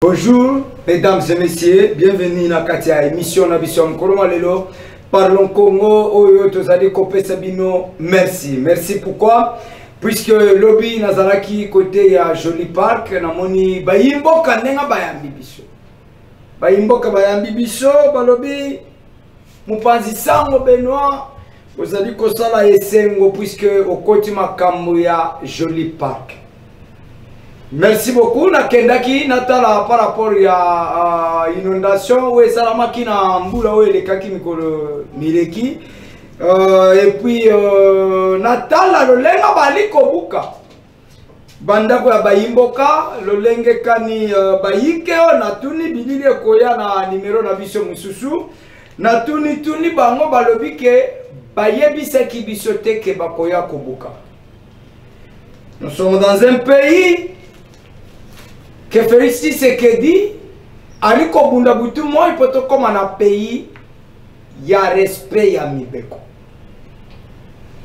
Bonjour mesdames et messieurs, bienvenue dans la émission Nabisom Kolomalelo. Parlons Congo, Oyo Tozali Kopé Sabino. Merci. Merci pourquoi? Puisque lobby Nazaraki côté à Joli Park, namoni Bayimboka Nenga Bayambi Biso. Bayimboka Bayambi Biso, Balobi Mupanzi Sango Benoît, Ozali Kosala Esengo, puisque au côté Makambo ya Joli Park. Merci beaucoup. Nakendaki natala par rapport à inondation où salamaki na mbula où les kaki mikolo mileki et puis natala lolenga bali kobuka bandako ya bayimboka lolenge kani bayike o natuni bilili koya na numéro na biso mususu natuni tuni bango balobi ke bayebisa ki biso te ke bakoya kobuka. Nous sommes dans un pays que Félix Tshisekedi aliko bunda butu moi poto comme un pays ya respect ya mibeko.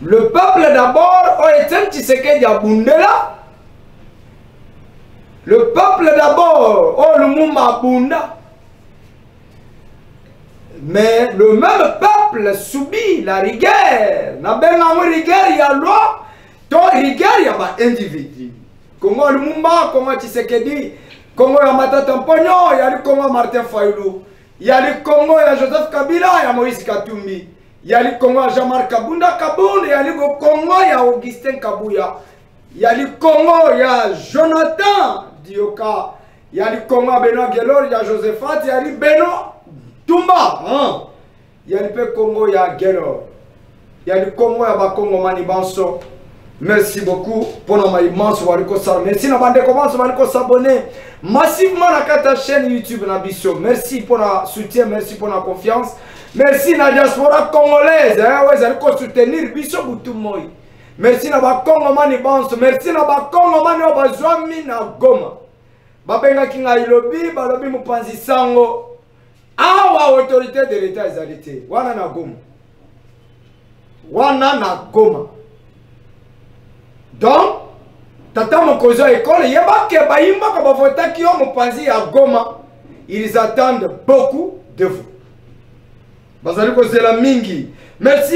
Le peuple d'abord o etem Tshisekedi abundela. Le peuple d'abord o lumumba bunda. Mais le même peuple subit la rigueur. Na benga rigueur ya loi, to rigueur ya ba individu. Congo Lumumba, Congo Tshisekedi, Congo ya Matata Mponyo, yali Congo Martin Fayulu, yali Congo ya Joseph Kabila, ya Moïse Katumbi, yali Congo ya Jean-Marc Kabunda Kabunda, yali Congo ya Augustin Kabuya, yali Congo ya Jonathan Dioka, yali Congo ya Benoît Gelor, ya Josephat, yali Benoît Tumba, yali pe Congo ya Gelor, yali Congo ya Bakongo Mani Banso. Merci beaucoup pour notre immense wariko sar. Merci na bande commence wariko s'abonner massivement à la chaîne YouTube Nabiso. Merci pour le soutien, merci pour la confiance. Merci na diaspora congolaise, ouais, wariko soutenir biso butu moi. Merci na ba Congomani banso, merci na ba Congomani bazwami na Goma. Babenga kinga ilobi, balobi mupanzi sango. Awa autorité de l'État ezalité. Wana na Goma. Wana na Goma. Donc, tata mokozo école, yeba ke bayimba ka bavota ki yo mopanzi ya Goma, ils attendent beaucoup de vous. Bazali ko zela mingi. Merci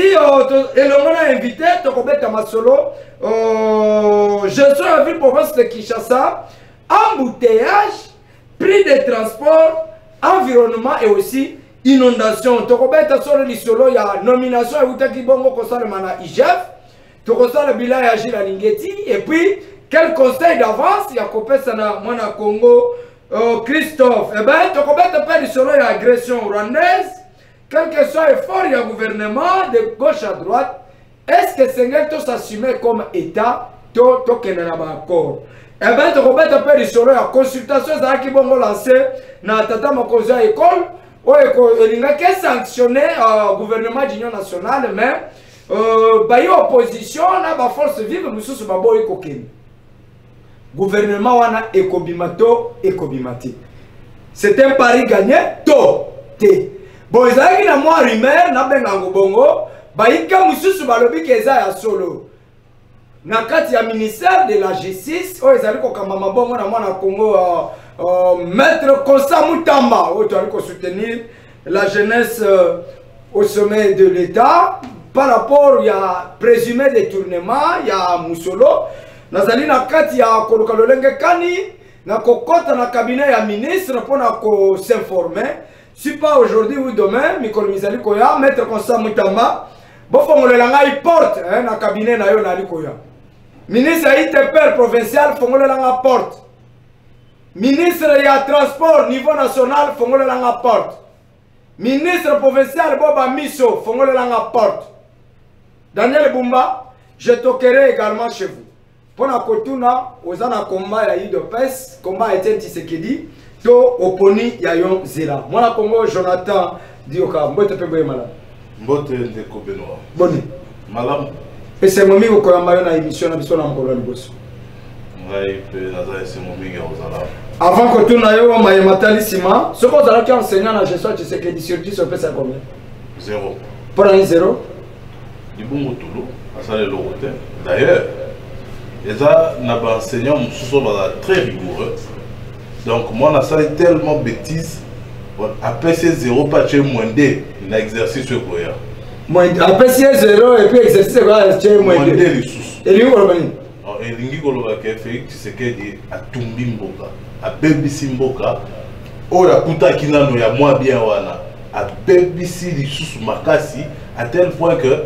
elongona invité tokobeta masolo je suis en ville province de Kinshasa, embouteillage, prix de transport, environnement et aussi inondation. Tokobeta solo lisolo ya nomination utaki bongo kosala mana IGF. Tu reçois le bilan et agir à Lingeti. Et puis, quel conseil d'avance? Il y a coupé ça dans mon Congo, Christophe. Eh bien, tu connais pas du solo l'agression rwandaise. Quel que soit l'effort, il y a gouvernement de gauche à droite. Est-ce que Seigneur t'a s'assumer comme État? Tu n'as pas accord. Eh bien, tu connais pas du solo la consultation qui vont lancer dans Tata Mokozo école. Il y a sanctionné le gouvernement d'union nationale, mais bayo opposition na ba force vive mususu baboyi kokeni gouvernement wana ekobimato ekobimati. C'est un pari gagné to te bon ezaki na moi rumeur na benga ngobongo bayika mususu balobi keza ya solo na kati ya ministère de la justice o ezali ko kamba mabongo na mwana Congo maître Kosa Mutamba o to ali ko soutenir la jeunesse au sommet de l'État. Par rapport à présumé détournement, il y a Moussolo. Nazali na kati ya koluka lolenge kani na kokota na cabinet ya ministre pour s'informer. Si pas aujourd'hui ou demain, Mikolo Mizali koya maître Konsa Mutamba, bo fongolela ngai porte na cabinet na yo na likoya. Ministre ITP provincial fongolela nga porte. Ministre ya transport niveau national fongolela nga porte. Ministre provincial Boba Miso fongolela nga porte. Daniel Bumba, je toquerai également chez vous. Pour la Kotuna, aux ana combat ya UDPS, combat Etienne Tshisekedi, to oponi yayon zela. Moi la Congo Jonathan Dioka, mbote pe boye malade. Mbote ndeko Benoît. Bonne. Malam. Et c'est momi ko koyamba yo na émission na biso na mkolo liboso. Ngai pe naza ese momi ya ozala. Avant que tout na yo maye matali sima, ce qu'on a qui enseignant la gestion Tshisekedi sur 10 on peut ça combien? 0. Pour un 0. Libungo Toulou, à le côté. D'ailleurs, les enseignants sont très rigoureux. Donc moi, on a ça tellement bêtise. Après ces 0, pas de moins D, l'exercice sur quoi. Après c'est 0 et puis exercice quoi, c'est moins D. Les sous. Et lui, on va dire. Et l'ingi koloba ke Félix Tshisekedi atumbi mboka, abebisi mboka. Oya kuta kinano ya moi bien wana, abebisi lisusu makasi à tel point que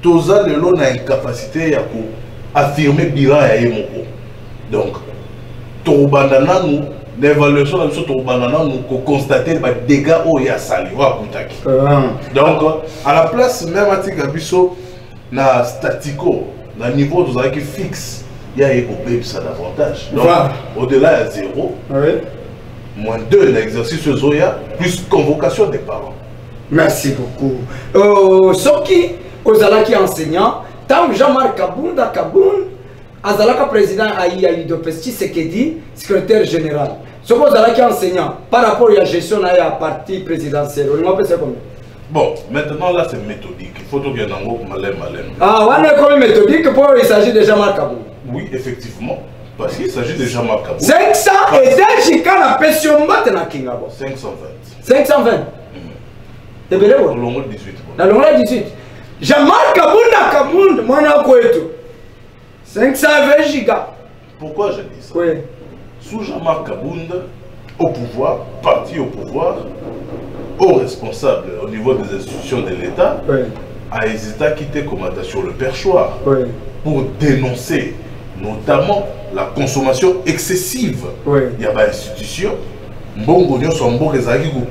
toza lelo na incapacité ya ko affirmer bilan ya yemoko. Donc tobanda nanu l'évaluation de ce tobanana nous constater les dégâts au ya sali wa kutaki. Donc à la place même à Tigabiso na statico na niveau de ça qui fixe il y a écopé ça davantage. Donc au-delà de 0, moins 2 l'exercice Zoya plus convocation des parents. Merci beaucoup. Soki Ozalaki enseignant, tant Jean-Marc Kabunda Azalaka président Aïe Idopesti Sekedi, secrétaire général. Ce que vous avez enseignant par rapport à la gestion de la partie présidentielle, on peut comment? Bon, maintenant là c'est méthodique. Il faut qu'il y ait un groupe malin. Ah, on est comme méthodique pour il s'agit de Jean-Marc Kabou. Oui, effectivement. Parce qu'il s'agit de Jean-Marc Kabou. 500 et déjà quand la pension batte na Kingabo. 520. 520. Et bien là, dans le 18. Dans le 18. Jean-Marc Kabou, moi na kwetu. 520 gigas. Pourquoi je dis ça? Oui. Sous Jean-Marc Kabunda, au pouvoir, parti au pouvoir, aux responsables au niveau des institutions de l'État, oui, a hésité à quitter Komata sur le perchoir, oui, pour dénoncer notamment la consommation excessive. Oui. Il y a des institutions, Mbongo sont bons les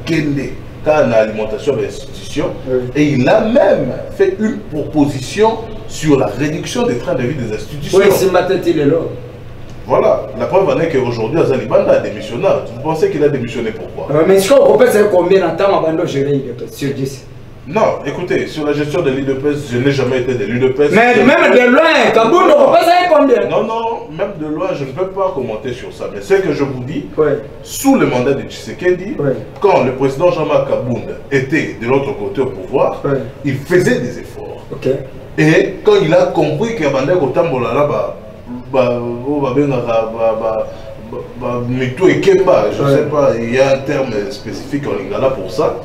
kende dans l'alimentation des institutions, oui, et il a même fait une proposition sur la réduction des trains de vie des institutions. Oui, c'est ma tête, il est là. Voilà, la preuve en est qu'aujourd'hui, Azalibanda a démissionné. Vous pensez qu'il a démissionné pourquoi? Mais est-ce qu'on peut savoir combien de temps Abando gérer l'IDPS sur 10? Non, écoutez, sur la gestion de l'IDPS, je n'ai jamais été de l'IDPS. Mais même de loin, Kaboun, on ne peut pas savoir combien? Non, non, même de loin, je ne peux pas commenter sur ça. Mais ce que je vous dis, oui, sous le mandat de Tshisekedi, oui, quand le président Jean-Marc Kabounda était de l'autre côté au pouvoir, oui, il faisait des efforts. Okay. Et quand il a compris qu'il y avait un Tambola là-bas, Mito et Kemba, je ne sais pas, il y a un terme spécifique en lingala pour ça.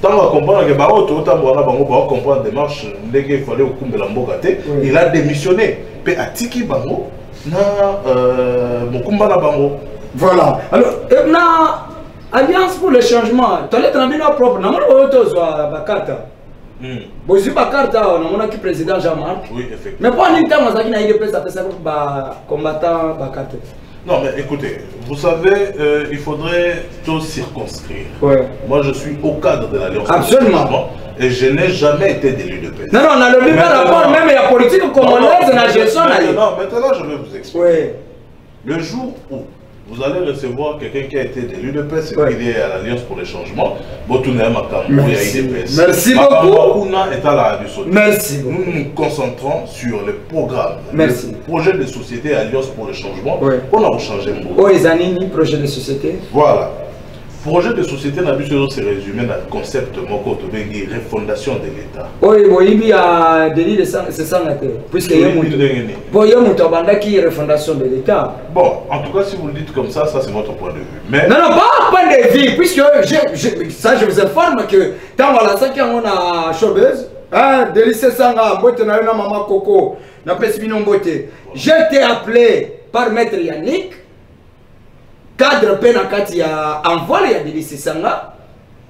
Tant qu'on comprend que on comprend la démarche, il fallait au coup de la Mbogate, il a démissionné. Puis à Tiki Bango, na Mokumba la Bango. Voilà. Alors, na Alliance pour le changement, tu as les trambina propre, na mon auto soit Bakata. Bozi Bakarta, on a qui président Jean-Marc. Oui, effectivement. Mais pour un temps, on a dit qu'il ça combattant Bakarta. Non, mais écoutez, vous savez, il faudrait tout circonscrire. Ouais. Moi, je suis au cadre de l'Alliance. Absolument. Et je n'ai jamais été d'élu de paix. Non, non, on a le même rapport, même la politique congolaise, la gestion. Non, maintenant, je vais vous expliquer. Ouais. Le jour où vous allez recevoir quelqu'un qui a été d'élu de paix, c'est qu'il est à l'Alliance pour les changements. Merci beaucoup. Merci beaucoup. Nous nous concentrons sur le programme, merci, le projet de société Alliance pour le changement. On a changé un mot. Oh, les années, projet de société. Voilà. Projet de société n'a plus se résumer dans le concept de refondation de l'État. Oui, il y a des lits de sang, c'est ça, puisqu'il y a une refondation de l'État. Bon, en tout cas, si vous le dites comme ça c'est votre point de vue. Mais... Non, non, pas un point de vue, puisque je vous informe que dans la salle on a chobeuse, délice sanga, bote na maman Coco, na pesbino bote. J'ai été appelé par maître Yannick. Cadre Penakati a envoyé à Délice Sanga.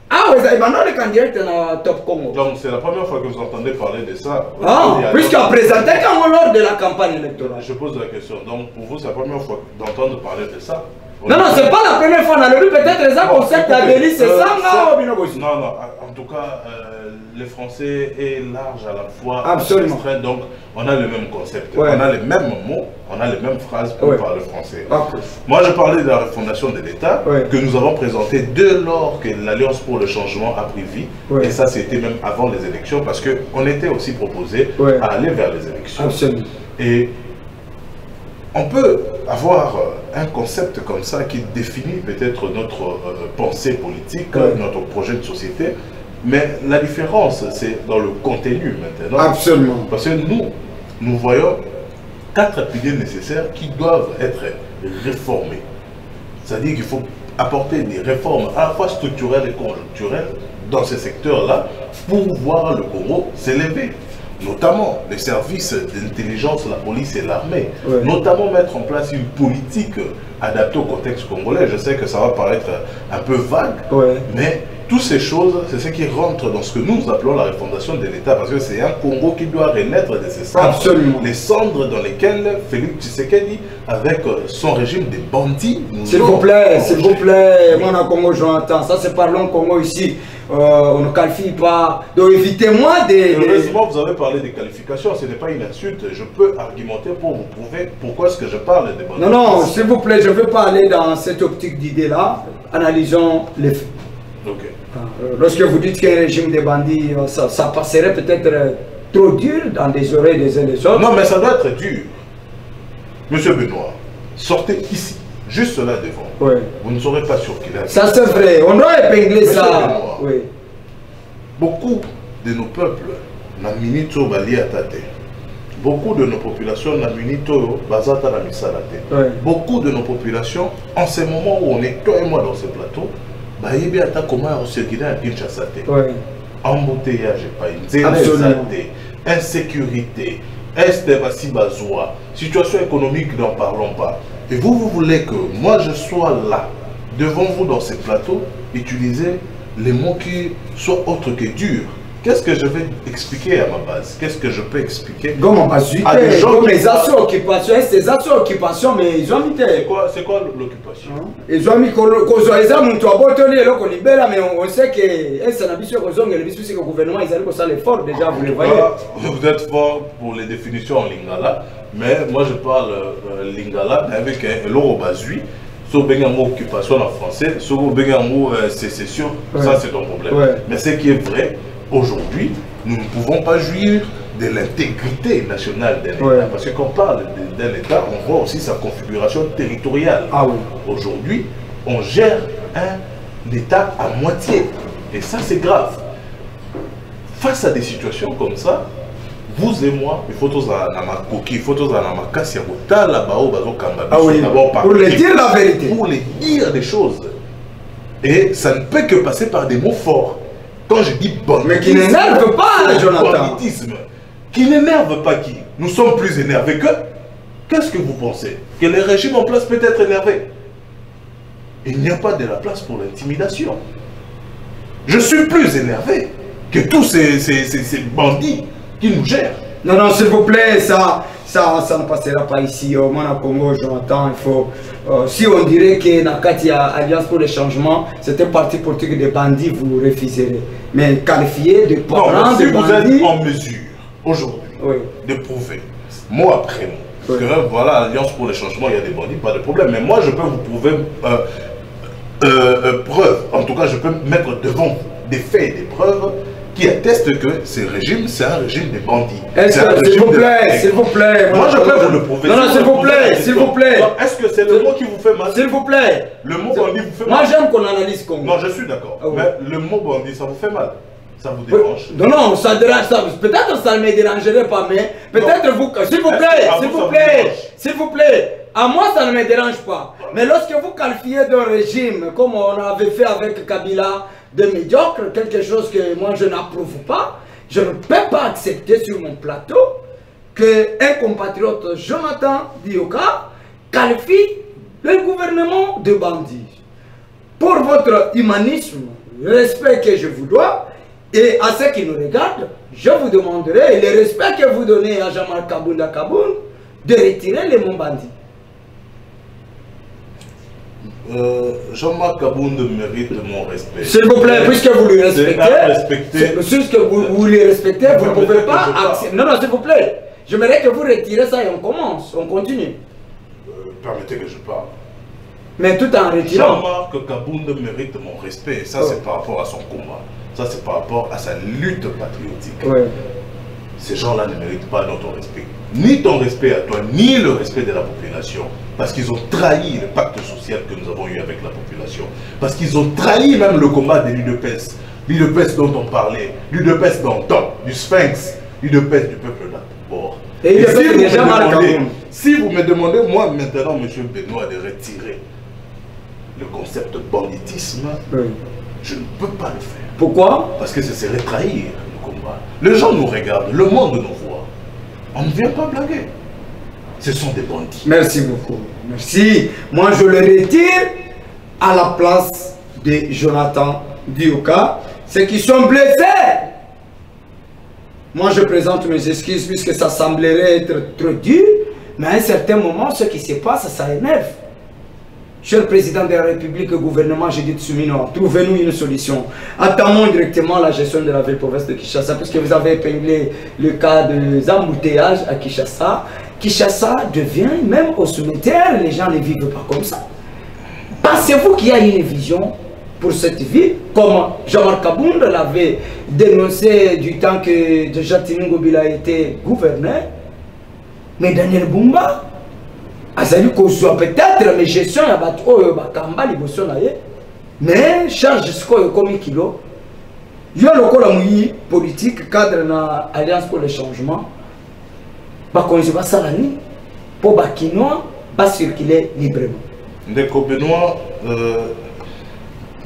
Ah, vous avez demandé le candidat dans Top Congo. Donc, c'est la première fois que vous entendez parler de ça. Ah, puisqu'on présenté quand lors de la campagne électorale. Je pose la question. Donc, pour vous, c'est la première fois d'entendre parler de ça. Non, non, c'est pas la première fois. On a lu peut-être les concept à Délice Sanga. Non, non, en tout cas, le français est large à la fois. Absolument. Donc, on a le même concept. Ouais. On a les mêmes mots, on a les mêmes phrases pour parler français. Okay. Moi, je parlais de la refondation de l'État que nous avons présentée dès lors que l'Alliance pour le changement a pris vie. Et ça, c'était même avant les élections parce qu'on était aussi proposé à aller vers les élections. Absolument. Et on peut avoir un concept comme ça qui définit peut-être notre pensée politique, notre projet de société. Mais la différence, c'est dans le contenu maintenant. Absolument. Parce que nous voyons 4 piliers nécessaires qui doivent être réformés. C'est-à-dire qu'il faut apporter des réformes à la fois structurelles et conjoncturelles dans ces secteurs-là pour voir le Congo s'élever. Notamment les services d'intelligence, la police et l'armée. Ouais. Notamment mettre en place une politique adaptée au contexte congolais. Je sais que ça va paraître un peu vague, ouais, mais toutes ces choses, c'est ce qui rentre dans ce que nous appelons la refondation de l'État, parce que c'est un Congo qui doit renaître de ses cendres. Absolument. Les cendres dans lesquelles Félix Tshisekedi, avec son régime des bandits... S'il vous plaît, mon Congo, j'entends. Ça, c'est parlons Congo ici. On ne qualifie pas. Donc évitez-moi des... Heureusement, vous avez parlé des qualifications, ce n'est pas une insulte. Je peux argumenter pour vous prouver pourquoi est-ce que je parle des bandits. Non, s'il vous plaît, je ne veux pas aller dans cette optique d'idée-là. Analysons les faits. Ok. Lorsque vous dites qu'un régime de bandits, ça passerait peut-être trop dur dans les oreilles des uns des autres. Non, mais ça doit être dur. Monsieur Benoît, sortez ici, juste là devant. Oui. Vous ne serez pas sûr qu'il a... Ça c'est vrai, on doit épingler ça. Benoît, oui. Beaucoup de nos peuples n'ont minito bali atate. Beaucoup de nos populations n'ont minito bazata na misalate. Beaucoup de nos populations, en ce moment où on est toi et moi dans ce plateau, bah, il y a comment on circule à Kinshasa. Embouteillage, insécurité, situation économique, n'en parlons pas. Et vous voulez que moi je sois là, devant vous dans ces plateaux, utiliser les mots qui soient autres que durs. Qu'est-ce que je vais expliquer à ma base? Qu'est-ce que je peux expliquer à des gens qui... Les actions-occupations, ces actions-occupations, mais ils ont mis... C'est quoi l'occupation? Ils ont mis... mais on sait que le gouvernement, ils allaient ça l'effort déjà, vous le voyez. Vous êtes fort pour les définitions en lingala, mais moi je parle lingala avec un logo basui. Si vous avez un mot occupation en français, si vous avez un mot sécession, ça c'est ton problème. Mais ce qui est vrai, aujourd'hui, nous ne pouvons pas jouir de l'intégrité nationale d'un État. Parce que quand on parle d'un État, on voit aussi sa configuration territoriale. Aujourd'hui, on gère un État à moitié. Et ça, c'est grave. Face à des situations comme ça, vous et moi, il faut tous à ma coquille, il faut tous à ma casse, pour les dire la vérité. Pour les dire des choses. Et ça ne peut que passer par des mots forts. Quand je dis banditisme, mais qui n'énerve pas, Jonathan. Banditisme, qui n'énerve pas qui? Nous sommes plus énervés qu'eux. Qu'est-ce que vous pensez? Que le régime en place peut être énervé? Il n'y a pas de la place pour l'intimidation. Je suis plus énervé que tous ces bandits qui nous gèrent. Non, s'il vous plaît, ça ne passera pas ici. Au Congo, j'entends, il faut... si on dirait que Nakati a Alliance pour le changement, c'est un parti politique de bandits, vous refuserez. Mais qualifié de parents de bandits... Si vous êtes en mesure, aujourd'hui, de prouver, mot après mot, que voilà, Alliance pour le changement, il y a des bandits, pas de problème. Mais moi, je peux vous prouver preuve. En tout cas, je peux mettre devant vous des faits et des preuves qui atteste que ce régime, c'est un régime des bandits. S'il vous plaît, moi je peux vous le prouver. Non, s'il vous plaît. Est-ce que c'est le mot qui vous fait mal? S'il vous plaît. Le mot bandit vous fait mal? Moi j'aime qu'on analyse Congo. Non, je suis d'accord. Mais le mot bandit, ça vous fait mal? Ça vous dérange? Non, ça dérange. Peut-être ça ne me dérangerait pas, mais peut-être vous... S'il vous plaît. À moi, ça ne me dérange pas. Mais lorsque vous qualifiez d'un régime, comme on avait fait avec Kabila, de médiocre, quelque chose que moi je n'approuve pas, je ne peux pas accepter sur mon plateau qu'un compatriote Jonathan Dioka qualifie le gouvernement de bandit. Pour votre humanisme, le respect que je vous dois, et à ceux qui nous regardent, je vous demanderai, et le respect que vous donnez à Jean-Marc Kabunda Kaboun, de retirer les mots bandits. Jean-Marc Kabound mérite mon respect. S'il vous plaît, puisque vous le respectez, puisque vous le respectez, vous ne pouvez pas accepter. Non, s'il vous plaît. J'aimerais que vous retirez ça et on commence, on continue. Permettez que je parle. Mais tout en retirant. Jean-Marc Kabound mérite mon respect. Et ça, c'est par rapport à son combat. Ça, c'est par rapport à sa lutte patriotique. Ces gens-là ne méritent pas notre respect. Ni ton respect à toi, ni le respect de la population. Parce qu'ils ont trahi le pacte social que nous avons eu avec la population. Parce qu'ils ont trahi même le combat de l'UDPS. L'UDPS dont on parlait. L'UDPS d'antan, du Sphinx. L'UDPS du peuple d'abord. Et si vous me demandez, moi maintenant, M. Benoît, de retirer le concept banditisme, Oui. je ne peux pas le faire. Pourquoi? Parce que ce serait trahir le combat. Les gens nous regardent, le monde nous voit. On ne vient pas blaguer. Ce sont des bandits. Merci beaucoup. Merci. Moi, je le retire à la place de Jonathan Dioka. Ceux qui sont blessés. Moi, je présente mes excuses puisque ça semblerait être trop dur. Mais à un certain moment, ce qui se passe, ça énerve. Cher président de la République, gouvernement, j'ai dit Tsumino, trouvez-nous une solution. Entamons directement la gestion de la ville-province de Kinshasa, puisque vous avez épinglé le cas des embouteillages à Kinshasa. Kinshasa devient, même au cimetière, les gens ne vivent pas comme ça. Pensez-vous qu'il y a une vision pour cette ville, comme Jean-Marc Kabound l'avait dénoncé du temps que déjà Tiningobila était gouverneur, mais Daniel Bumba, azali kozwa peut-être mais gestion ya bato oyo bakamba liboso na ye mais charge sikoyo komi kilo yo lokola muyi politique cadre na alliance pour le changement bakonzi basala nini po bakinois bacirculer librement. Ndeko Benoît,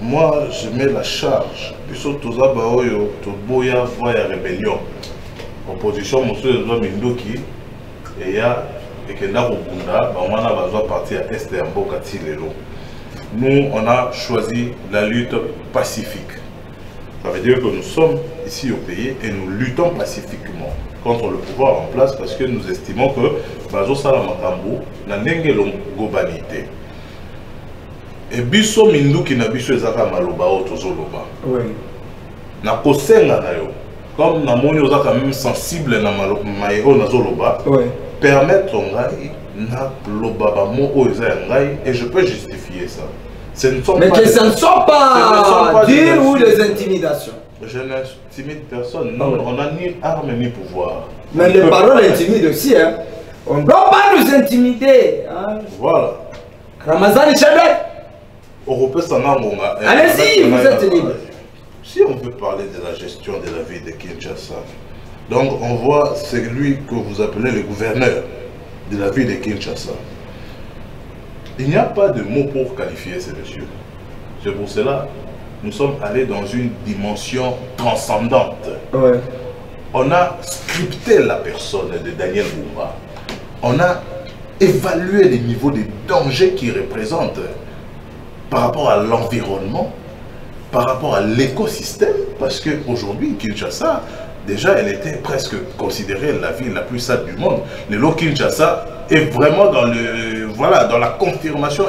moi je mets la charge biso toza baoyo toboya voie ya rébellion opposition mosusu ezwa mindoki eya ekenda kobunda bamwana bazwa parti ya este ya mboka ti lelo. Nous on a choisi la lutte pacifique. Ça veut dire que nous sommes ici au pays et nous luttons pacifiquement contre le pouvoir en place parce que nous estimons que bazo sala makambo na ndenge longobanité. Et biso minduki na biso ezaka maloba o tozoloba. Oui. Na kosenga na yo. Comme na moni ozaka même sensible na maloba mayo na zoloba. Oui. Permettre ngai na loba ba mo o eza ngai et je peux justifier ça. Ce ne sont mais pas que ce ne sont pas dire ou des intimidations. Je n'intimide personne. Nous, on n'a ni arme ni pouvoir. Mais les paroles intimident aussi. Hein. On ne doit pas nous intimider. Hein. Voilà. Ramazan Chadek. Allez-y, vous êtes libre. Si on veut parler de la gestion de la ville de Kinshasa, donc on voit celui que vous appelez le gouverneur de la ville de Kinshasa. Il n'y a pas de mot pour qualifier ce monsieur. C'est pour cela que nous sommes allés dans une dimension transcendante. Ouais. On a scripté la personne de Daniel Bumba. On a évalué les niveaux de danger qu'il représente par rapport à l'environnement, par rapport à l'écosystème, parce qu'aujourd'hui, Kinshasa, déjà, elle était presque considérée la ville la plus sale du monde. Le lot Kinshasa est vraiment dans, dans la confirmation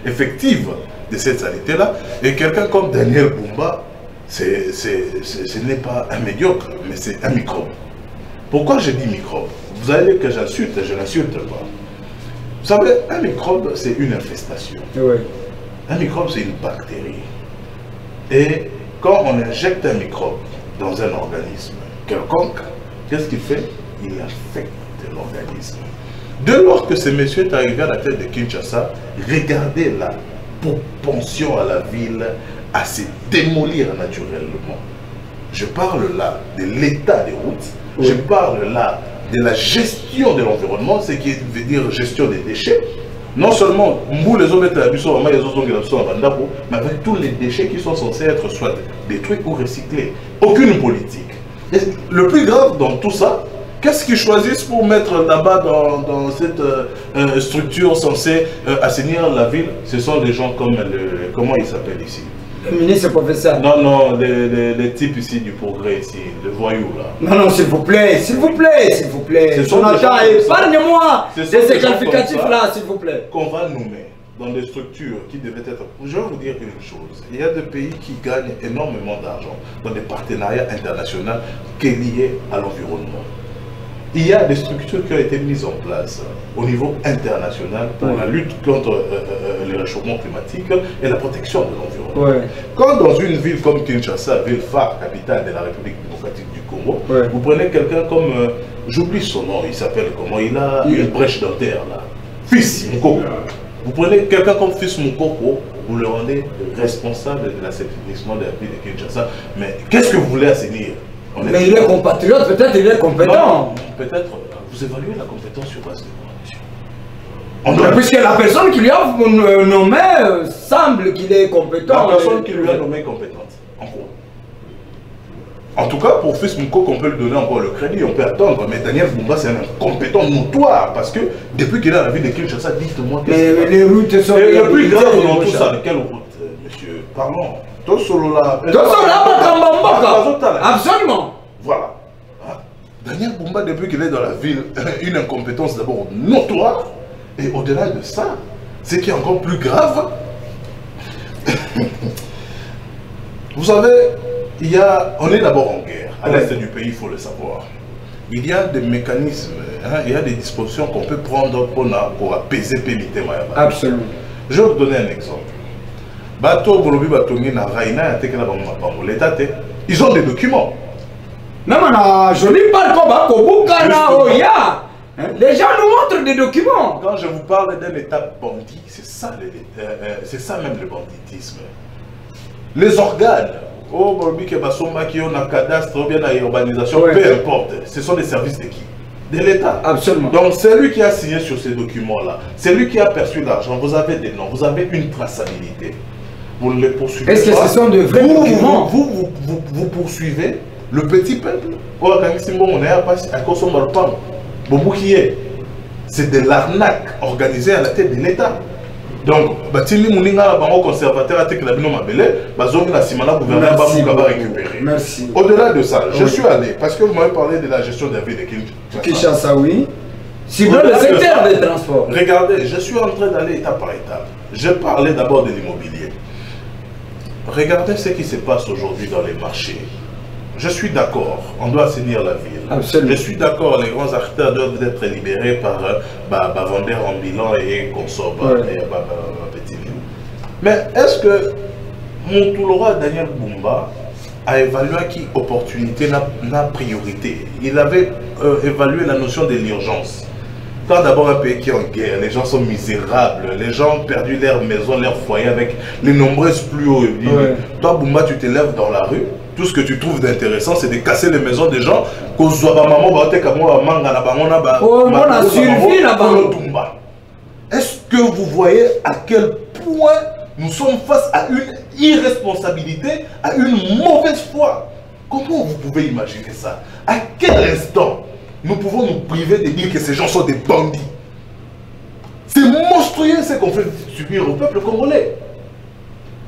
effective de cette saleté-là. Et quelqu'un comme Daniel Bumba, ce n'est pas un médiocre, mais c'est un microbe. Pourquoi je dis microbe? Vous allez dire que j'insulte, je n'insulte pas. Vous savez, un microbe, c'est une infestation. Oui. Un microbe, c'est une bactérie. Et quand on injecte un microbe dans un organisme quelconque, qu'est-ce qu'il fait? Il affecte l'organisme. Dès lors que ce monsieur est arrivé à la tête de Kinshasa, regardez la propension à la ville à se démolir naturellement. Je parle là de l'état des routes, oui. Je parle là de la gestion de l'environnement, ce qui veut dire gestion des déchets. Non seulement nous les hommes mais avec tous les déchets qui sont censés être soit détruits ou recyclés. Aucune politique. Et le plus grave dans tout ça, qu'est-ce qu'ils choisissent pour mettre là-bas dans cette structure censée assainir la ville? Ce sont des gens comme comment ils s'appellent ici? Le ministre professeur. Non, non, les types ici du progrès, ici, les voyous là. Non, non, s'il vous plaît, s'il vous plaît, s'il vous plaît. Jonathan, épargne-moi de ces qualificatifs-là, s'il vous plaît. Qu'on va nommer dans des structures qui devaient être... Je vais vous dire une chose. Il y a des pays qui gagnent énormément d'argent dans des partenariats internationaux qui sont liés à l'environnement. Il y a des structures qui ont été mises en place au niveau international pour la lutte contre le réchauffement climatique et la protection de l'environnement. Ouais. Quand dans une ville comme Kinshasa, ville phare, capitale de la République démocratique du Congo, vous prenez quelqu'un comme, j'oublie son nom, il s'appelle comment, il a une brèche dentaire là, Fils Moukoko. Vous prenez quelqu'un comme Fils Moukoko, vous le rendez responsable de l'assainissement de la ville de Kinshasa. Mais qu'est-ce que vous voulez assainir? Mais il est compatriote, peut-être il est compétent. Peut-être, vous évaluez la compétence sur base de quoi, monsieur? Puisque la personne qui lui a nommé semble qu'il est compétent. La personne qui lui a nommé compétente. En quoi? En tout cas, pour Fils Mouko, on peut lui donner encore le crédit, on peut attendre. Mais Daniel Bumba, c'est un compétent notoire. Parce que depuis qu'il est dans la ville de Kinshasa, dites-moi qu'est-ce que les routes sont. Et le plus grave dans tout ça, de quelle route, monsieur? Parlons. Tosolola. Absolument. Voilà. Daniel Bumba, depuis qu'il est dans la ville, une incompétence d'abord notoire. Et au-delà de ça, ce qui est encore plus grave, vous savez, on est d'abord en guerre. À l'est du pays, il faut le savoir. Il y a des mécanismes, il y a des dispositions qu'on peut prendre pour apaiser Pémité Mayaba. Absolument. Je vais vous donner un exemple. Ils ont des documents. Même on a joli parcours, les gens nous montrent des documents. Quand je vous parle d'un état bandit, c'est ça même le banditisme. Les organes, qui ont un cadastre ou bien une urbanisation, peu importe, ce sont des services de qui? De l'État. Absolument. Donc c'est lui qui a signé sur ces documents-là. C'est lui qui a perçu l'argent. Vous avez des noms, vous avez une traçabilité. Vous ne les poursuivez pas. Est-ce que ce sont de vrais documents? Vous poursuivez le petit peuple. C'est de l'arnaque organisée à la tête de l'État. Donc, conservateur Merci. Au-delà de ça, je suis allé, parce que vous m'avez parlé de la gestion de la ville de Kinshasa, oui. C'est le secteur des transports. Regardez, je suis en train d'aller étape par étape. Je parlais d'abord de l'immobilier. Regardez ce qui se passe aujourd'hui dans les marchés. Je suis d'accord, on doit assainir la ville. Absolument. Je suis d'accord, les grands acteurs doivent être libérés par vendeurs ambulants et consorts. Mais est-ce que Montouloura Daniel Bumba a évalué qui opportunité n'a priorité? Il avait évalué la notion de l'urgence. Quand d'abord un pays qui est en guerre, les gens sont misérables, les gens ont perdu leur maison, leur foyer avec les nombreuses pluies. Toi Bumba, tu te lèves dans la rue. Tout ce que tu trouves d'intéressant, c'est de casser les maisons des gens. Est-ce que vous voyez à quel point nous sommes face à une irresponsabilité, à une mauvaise foi? Comment vous pouvez imaginer ça? À quel instant nous pouvons nous priver de dire que ces gens sont des bandits? C'est monstrueux ce qu'on fait subir au peuple congolais.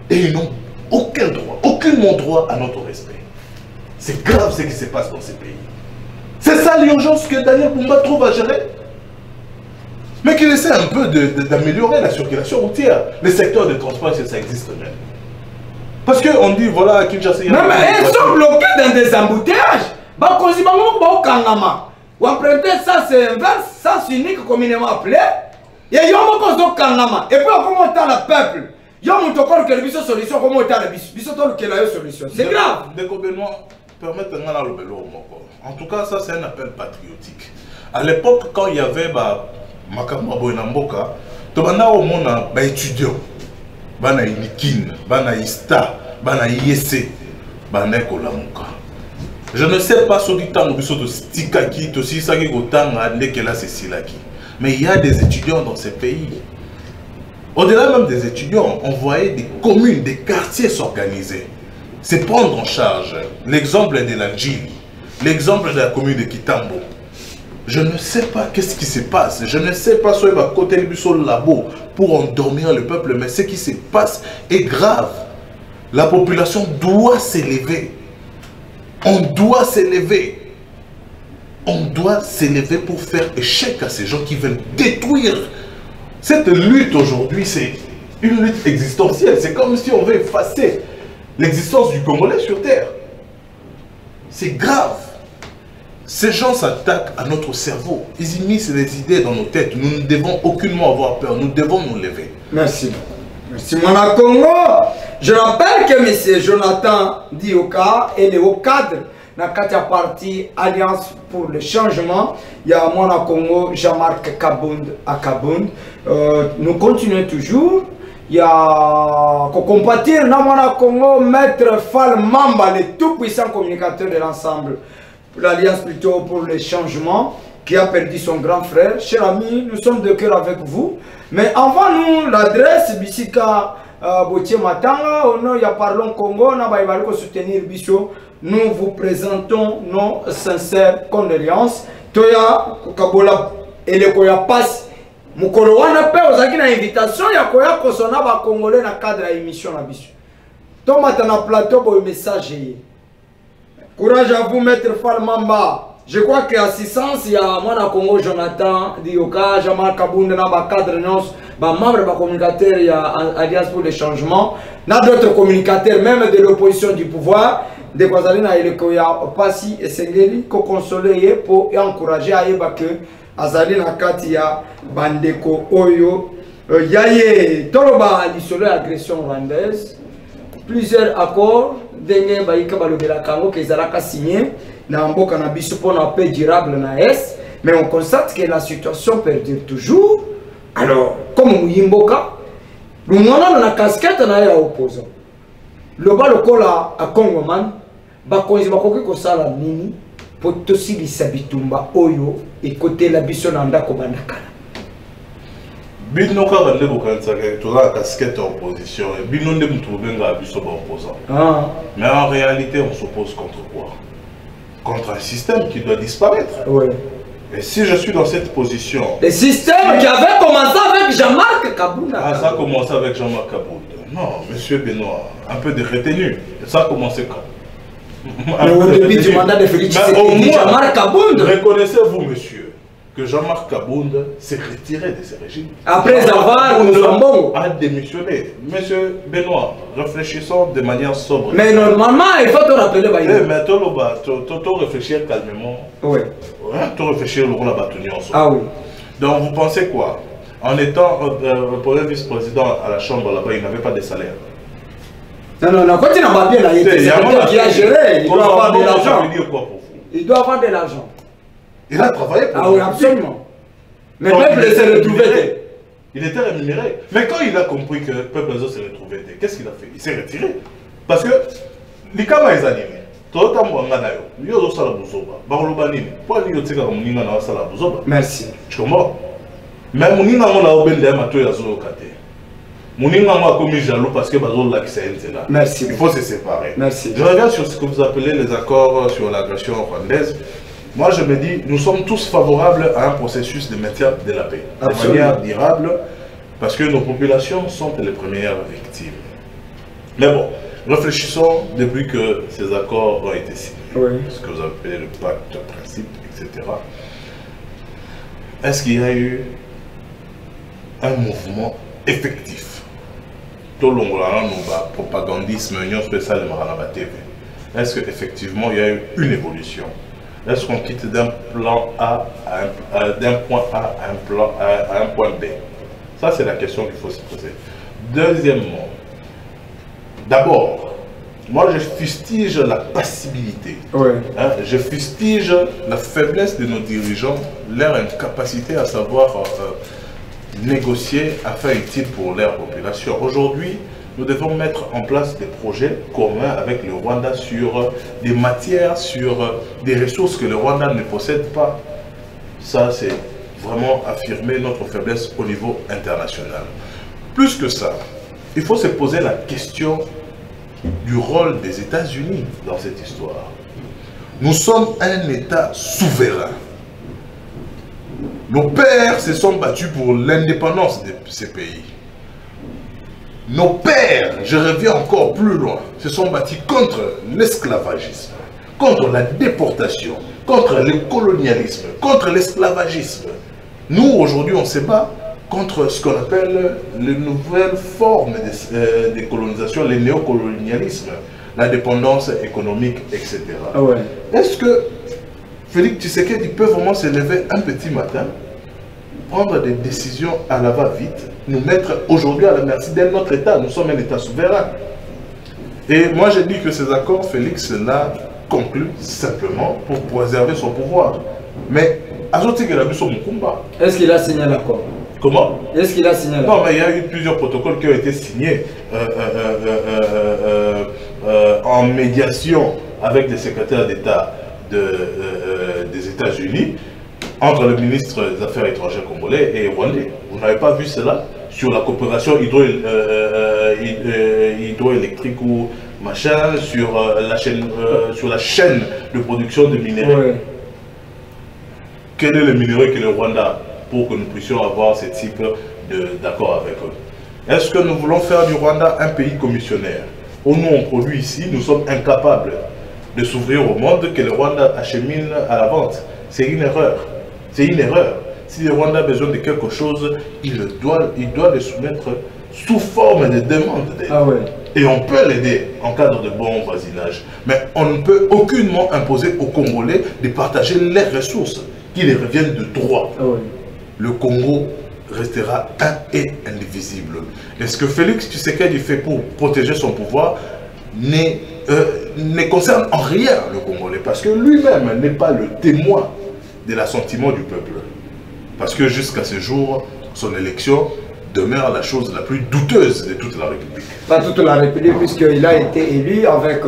Et ils n'ont aucun droit, aucunement droit à notre respect. C'est grave ce qui se passe dans ces pays. C'est ça l'urgence que Daniel Bumba trouve à gérer. Mais qu'il essaie un peu d'améliorer la circulation routière. Les secteurs de transport, ça existe même. Parce qu'on dit, voilà, Kinshasa... Non, mais ils sont bloqués dans des embouteillages. Ou emprunter ça, c'est un verse, sens unique communément appelé. Et il y a un kangama. Et puis on commence à le peuple. Il y a une solution, comment on a la solution. C'est grave. En tout cas, ça c'est un appel patriotique. À l'époque, quand il y avait Makambo Boinamboka, tu as au monde étudiant, bana Inikin, bana Ista, bana Yese, bana Kolamuka. Je ne sais pas ce qui t'a de Stikaki, aussi ça qui mais il y a des étudiants dans ces pays. Au-delà même des étudiants, on voyait des communes, des quartiers s'organiser. C'est prendre en charge. L'exemple de l'Algérie, l'exemple de la commune de Kitambo. Je ne sais pas qu'est-ce qui se passe. Je ne sais pas si on va côté le labo pour endormir le peuple, mais ce qui se passe est grave. La population doit s'élever. On doit s'élever. On doit s'élever pour faire échec à ces gens qui veulent détruire. Cette lutte aujourd'hui, c'est une lutte existentielle. C'est comme si on veut effacer l'existence du Congolais sur Terre. C'est grave. Ces gens s'attaquent à notre cerveau. Ils immiscent les idées dans nos têtes. Nous ne devons aucunement avoir peur. Nous devons nous lever. Merci. Merci, Mwana Congo. Je rappelle que M. Jonathan Dioka est le haut cadre dans la partie Alliance pour le changement. Il y a Mwana Congo, Jean-Marc Kabound à Kabound. Nous continuons toujours. Il y a compatir dans Mwana Congo, Maître Fall Mamba, le tout puissant communicateur de l'ensemble. L'Alliance plutôt pour le changement. qui a perdu son grand frère. Chers amis, nous sommes de cœur avec vous. Mais avant nous, l'adresse, Bissika Botier Matanga, au nom de Parlons Congo, nous soutenir Bissot. Nous vous présentons nos sincères condoléances. Toya Kabola et le Koya passe. Mukolo wana pe ozaki na invitation ya koya kosona ba congolais na cadre ya émission na biso. Tomata na plateau boy message. Courage à vous maître Fall Mamba. Je crois que assistance ya mwana Congo Jonathan Dioka, Jamal Kabunda na ba cadre nos ba membre ba communicateur ya Alliance pour le changement, na d'autres communicateurs même de l'opposition du pouvoir. De Kwazalina et Koya Pasi et Sengeli ko consoler pour encourager ayeba que azali na kati ya bandeko oyo yaye toloba lisolo agression rwandaise plusieurs accords denye baika balobela kango ke zalaka signé na mboka na biso pour la paix durable na est, mais on constate que la situation perdure toujours. Alors comme muyimboka lumwana na casquette na ya opposant loba lokola a Congo man bakonzi bakoki kosala nini po tosilisa bitumba oyo ekote la biso na ndako bandakala bino kaka nde bokanisaka toza casquette opposition bino nde mutu bobenga biso opposant. Mais en réalité on s'oppose contre quoi? Contre un système qui doit disparaître. Ouais. Et si je suis dans cette position... Le système qui avait commencé avec Jean-Marc Kabounda. Ah, ça a commencé avec Jean-Marc Kabounda. Non, monsieur Benoît, un peu de retenue. Ça a commencé quand? Au début du mandat de Félix Tshisekedi, Jean-Marc Kabounda. Reconnaissez-vous, monsieur, que Jean-Marc Kabounda s'est retiré de ce régime. Après avoir a démissionné. Monsieur Benoît, réfléchissons de manière sobre. Mais normalement, il faut te rappeler. Mais tu réfléchir calmement. Oui. Tu réfléchir le rôle à Ah oui. Donc vous pensez quoi? En étant premier vice-président à la Chambre là-bas, il n'avait pas de salaire. Non, quand il n'a pas bien là, il qui a géré, il doit avoir de l'argent. Ça veut dire quoi pour vous? Il doit avoir de l'argent. Il a travaillé pour Ah oui, absolument. Mais le peuple s'est retrouvé. Il était rémunéré. Mais quand il a compris que le peuple s'est retrouvé, qu'est-ce qu'il a fait? Il s'est retiré. Parce que les camas ils animés. Merci. Tu comprends? Mais mon ina on a obéi à ma toya zo kate. Mon ina a commis jaloux parce que bazo la qui c'est là. Merci. Il faut se séparer. Merci. Je reviens sur ce que vous appelez les accords sur l'agression rwandaise. Moi je me dis, nous sommes tous favorables à un processus de maintien de la paix. De manière durable, parce que nos populations sont les premières victimes. Mais bon, réfléchissons depuis que ces accords ont été signés. Oui. Ce que vous appelez le pacte de principe, etc. Est-ce qu'il y a eu un mouvement effectif? Tout le monde a propagandisme, union spéciale de TV. Est-ce qu'effectivement il y a eu une évolution? Est-ce qu'on quitte d'un plan A d'un point A à un plan A à un point B? Ça c'est la question qu'il faut se poser. Deuxièmement, d'abord, moi je fustige la passibilité. Oui. Hein, je fustige la faiblesse de nos dirigeants, leur incapacité à savoir négocier afin utile pour leur population. Aujourd'hui, nous devons mettre en place des projets communs avec le Rwanda sur des matières, sur des ressources que le Rwanda ne possède pas. Ça, c'est vraiment affirmer notre faiblesse au niveau international. Plus que ça, il faut se poser la question du rôle des États-Unis dans cette histoire. Nous sommes un État souverain. Nos pères se sont battus pour l'indépendance de ces pays. Nos pères, je reviens encore plus loin, se sont battus contre l'esclavagisme, contre la déportation, contre le colonialisme, contre l'esclavagisme. Nous, aujourd'hui, on se bat contre ce qu'on appelle les nouvelles formes de colonisation, le néocolonialisme, la dépendance économique, etc. Ah ouais. Est-ce que Félix Tshisekedi peut vraiment se lever un petit matin, prendre des décisions à la va-vite, nous mettre aujourd'hui à la merci d'un autre État? Nous sommes un État souverain. Et moi, je dis que ces accords, Félix l'a conclu simplement pour préserver son pouvoir. Mais, est-ce qu'il a signé l'accord? Comment? Est-ce qu'il a signé l'accord? Non, mais il y a eu plusieurs protocoles qui ont été signés en médiation avec des secrétaires d'État des États-Unis. entre le ministre des Affaires étrangères congolais et rwandais. Vous n'avez pas vu cela sur la coopération hydroélectrique ou machin, sur la chaîne de production de minéraux. Ouais. Quel est le minerai que le Rwanda pour que nous puissions avoir ce type d'accord avec eux? Est-ce que nous voulons faire du Rwanda un pays commissionnaire où nous on produit ici, nous sommes incapables de s'ouvrir au monde que le Rwanda achemine à la vente? C'est une erreur. C'est une erreur. Si le Rwanda a besoin de quelque chose, il doit le soumettre sous forme de demande d'aide. Ah ouais. Et on peut l'aider en cadre de bon voisinage. Mais on ne peut aucunement imposer aux Congolais de partager leurs ressources qui les reviennent de droit. Ah ouais. Le Congo restera un et indivisible. Et ce que Félix Tshisekedi fait pour protéger son pouvoir ne concerne en rien le Congolais, parce que lui-même n'est pas le témoin de l'assentiment du peuple. Parce que jusqu'à ce jour, son élection demeure la chose la plus douteuse de toute la République. Pas toute la République, puisqu'il a été élu avec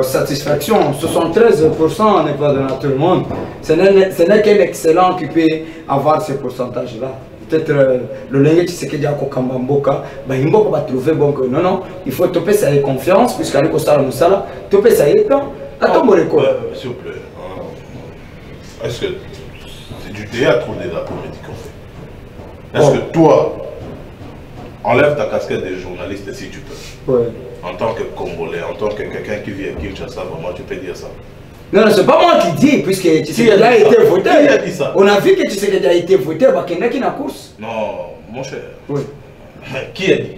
satisfaction. 73% n'est pas donné à tout le monde. Ce n'est qu'un excellent qui peut avoir ce pourcentage-là. Peut-être le lingue qui s'est dit à Kokambamboka, il va trouver bon que non, il faut topper sa confiance, puisqu'il y a un Moussala, topper sa plan. Attends, mon école. S'il vous plaît, est-ce que c'est du théâtre ou de la comédie qu'on fait? Est-ce que toi, enlève ta casquette de journaliste si tu peux? Ouais. En tant que Congolais, en tant que quelqu'un qui vit à Kinshasa, vraiment, tu peux dire ça? Non, c'est pas moi qui dis, puisque Tshisekedi a été voté. Qui a dit ça? On a vu que Tshisekedi a été voté, il y a qui dans la course. Non, mon cher. Oui. Qui a dit?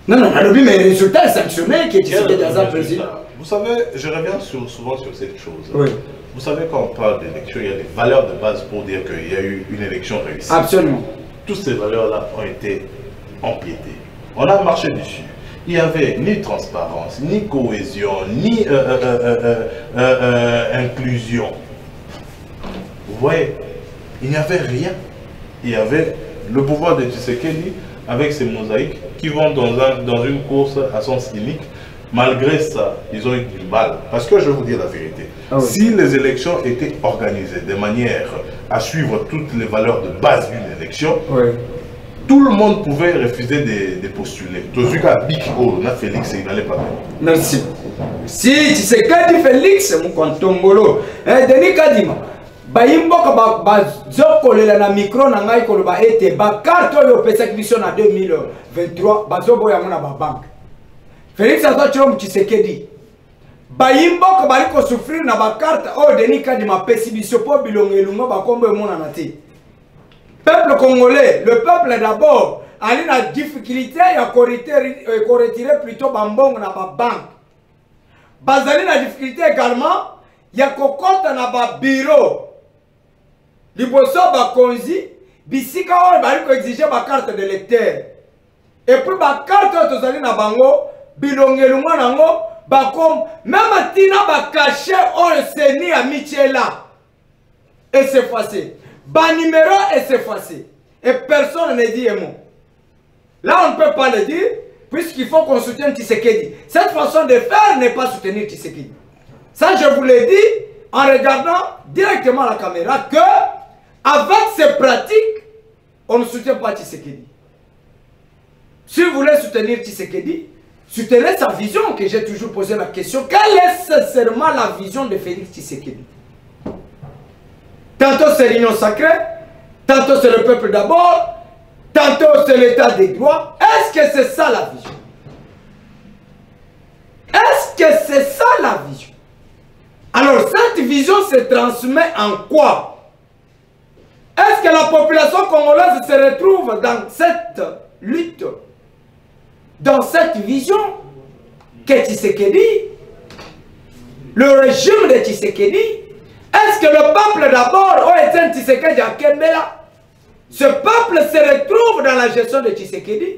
Non, on a vu mes résultats sanctionnés que Tshisekedi a président. Vous savez, je reviens souvent sur cette chose. Oui. Vous savez, quand on parle d'élection, il y a des valeurs de base pour dire qu'il y a eu une élection réussie. Absolument. Toutes ces valeurs-là ont été empiétées. On a marché dessus. Il n'y avait ni transparence, ni cohésion, ni inclusion. Vous voyez, il n'y avait rien. Il y avait le pouvoir de Tshisekedi avec ses mosaïques qui vont dans une course à sens unique. Malgré ça, ils ont eu du mal. Parce que je vais vous dire la vérité. Ah oui. Si les élections étaient organisées de manière à suivre toutes les valeurs de base d'une élection, Oui. tout le monde pouvait refuser de postuler. Tout ce cas, Big O, on a Félix, il n'allait pas bien. Merci. Si Tshisekedi Félix, Moukantombolo, Denis Kadima, Bayimboka bazokolela na micro na ngai koloba ete ba carte oyo pesa kibiso na 2023 bazobo yango na ba banque. Félix Antoine Tshisekedi bayimboka bali ko souffrir na ba carte oyo Denis Kadima pesi biso po bilongelungo bakombo mona na te. Peuple congolais, le peuple d'abord, a une difficulté à retirer plutôt bambong na ba banque. Bazali na difficulté également, il y a kokota na ba bureau. Liboso ba konzi, bisika oyo bali ko exiger ba carte de lecteur. Et puis ba carte oyo tozali na bango, bilongelungo nango, ba kom même tina ba caché oyo seni ya Michela. Et c'est facile. Bas numéro et c'est facile. Et personne ne dit un mot. Là, on ne peut pas le dire, puisqu'il faut qu'on soutienne Tshisekedi. Cette façon de faire n'est pas soutenir Tshisekedi. Ça, je vous l'ai dit en regardant directement la caméra que, avec ces pratiques, on ne soutient pas Tshisekedi. Si vous voulez soutenir Tshisekedi, soutenez sa vision, que j'ai toujours posé la question. Quelle est sincèrement la vision de Félix Tshisekedi? Tantôt c'est l'union sacrée, tantôt c'est le peuple d'abord, tantôt c'est l'état des droits. Est-ce que c'est ça la vision? Est-ce que c'est ça la vision? Alors cette vision se transmet en quoi? Est-ce que la population congolaise se retrouve dans cette lutte, dans cette vision que Tshisekedi, le régime de Tshisekedi? Est-ce que le peuple d'abord a été Tshisekedi à Kembela? Ce peuple se retrouve dans la gestion de Tshisekedi?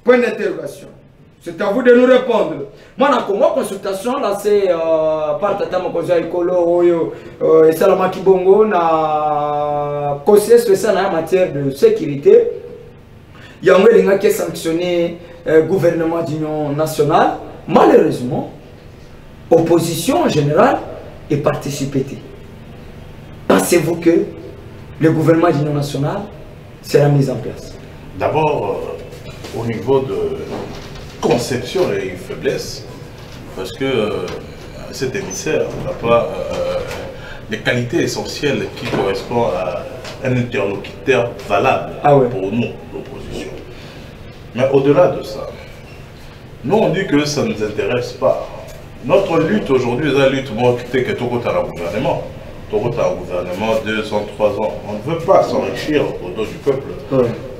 Point d'interrogation. C'est à vous de nous répondre. Moi, dans la consultation lancée par Tata Mokonzi Ekolo et Salama Kibongo, na conseiller spécial en matière de sécurité, il y a un gouvernement qui a sanctionné le gouvernement d'union nationale. Malheureusement, opposition en général, et participer. Parce pensez-vous que le gouvernement d'union nationale sera mis en place? D'abord, au niveau de conception, il y a une faiblesse, parce que cet émissaire n'a pas les qualités essentielles qui correspondent à un interlocuteur valable pour nous, l'opposition. Mais au-delà de ça, nous on dit que ça ne nous intéresse pas. Notre lutte aujourd'hui, c'est la lutte qui est que tout le gouvernement. Tout le gouvernement, 2 ans, 3 ans. On ne veut pas s'enrichir au dos du peuple.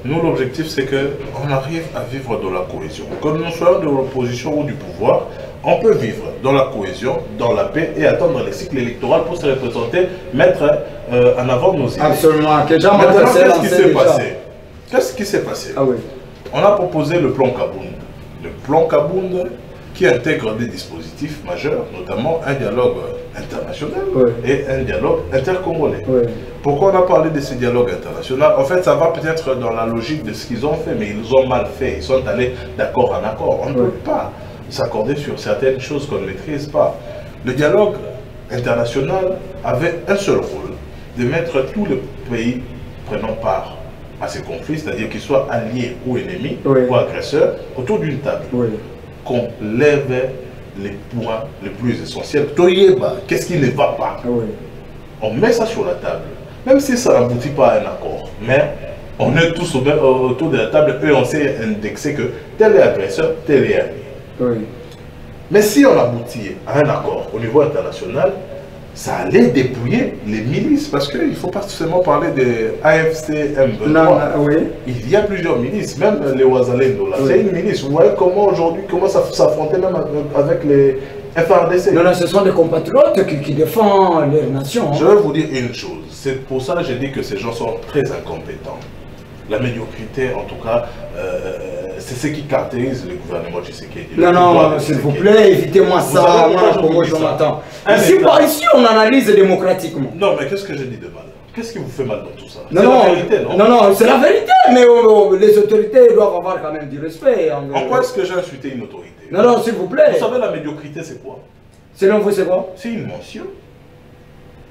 Nous, l'objectif, c'est qu'on arrive à vivre dans la cohésion. Que nous soyons de l'opposition ou du pouvoir, on peut vivre dans la cohésion, dans la paix et attendre les cycles électoraux pour se représenter, mettre en avant nos idées. Absolument. Qu'est-ce qui s'est passé? Qu'est-ce qui s'est passé? On a proposé le plan Kabound. Le plan Kabound qui intègre des dispositifs majeurs, notamment un dialogue international et un dialogue intercongolais. Pourquoi on a parlé de ce dialogue international? En fait, ça va peut-être dans la logique de ce qu'ils ont fait, mais ils ont mal fait. Ils sont allés d'accord en accord. On ne peut pas s'accorder sur certaines choses qu'on ne maîtrise pas. Le dialogue international avait un seul rôle, de mettre tous les pays prenant part à ces conflits, c'est-à-dire qu'ils soient alliés ou ennemis ou agresseurs, autour d'une table. Qu'on lève les points les plus essentiels. Qu'est-ce qui ne va pas? On met ça sur la table. Même si ça n'aboutit pas à un accord. Mais on est tous autour de la table et on sait indexer que tel est agresseur, tel est allié. Mais si on aboutit à un accord au niveau international, ça allait dépouiller les milices, parce qu'il ne faut pas seulement parler de AFC M23. Il y a plusieurs milices, même les Ouazalendo, c'est une milice. Vous voyez comment aujourd'hui, comment ça s'affronter même avec les FRDC. Non, ce sont des compatriotes qui défendent leur nation. Je vais vous dire une chose, c'est pour ça que j'ai dit que ces gens sont très incompétents. La médiocrité, en tout cas, c'est ce qui caractérise le gouvernement Tshisekedi. Non, s'il vous plaît, évitez-moi ça. Moi, je m'attends. Ici, on analyse démocratiquement. Non, mais qu'est-ce que j'ai dit de mal? Qu'est-ce qui vous fait mal dans tout ça? C'est la vérité, non? Non, c'est la vérité, mais les autorités doivent avoir quand même du respect. En quoi est-ce que j'ai insulté une autorité? Non, s'il vous plaît. Vous savez, la médiocrité, c'est quoi? Selon vous, c'est quoi? C'est une mention.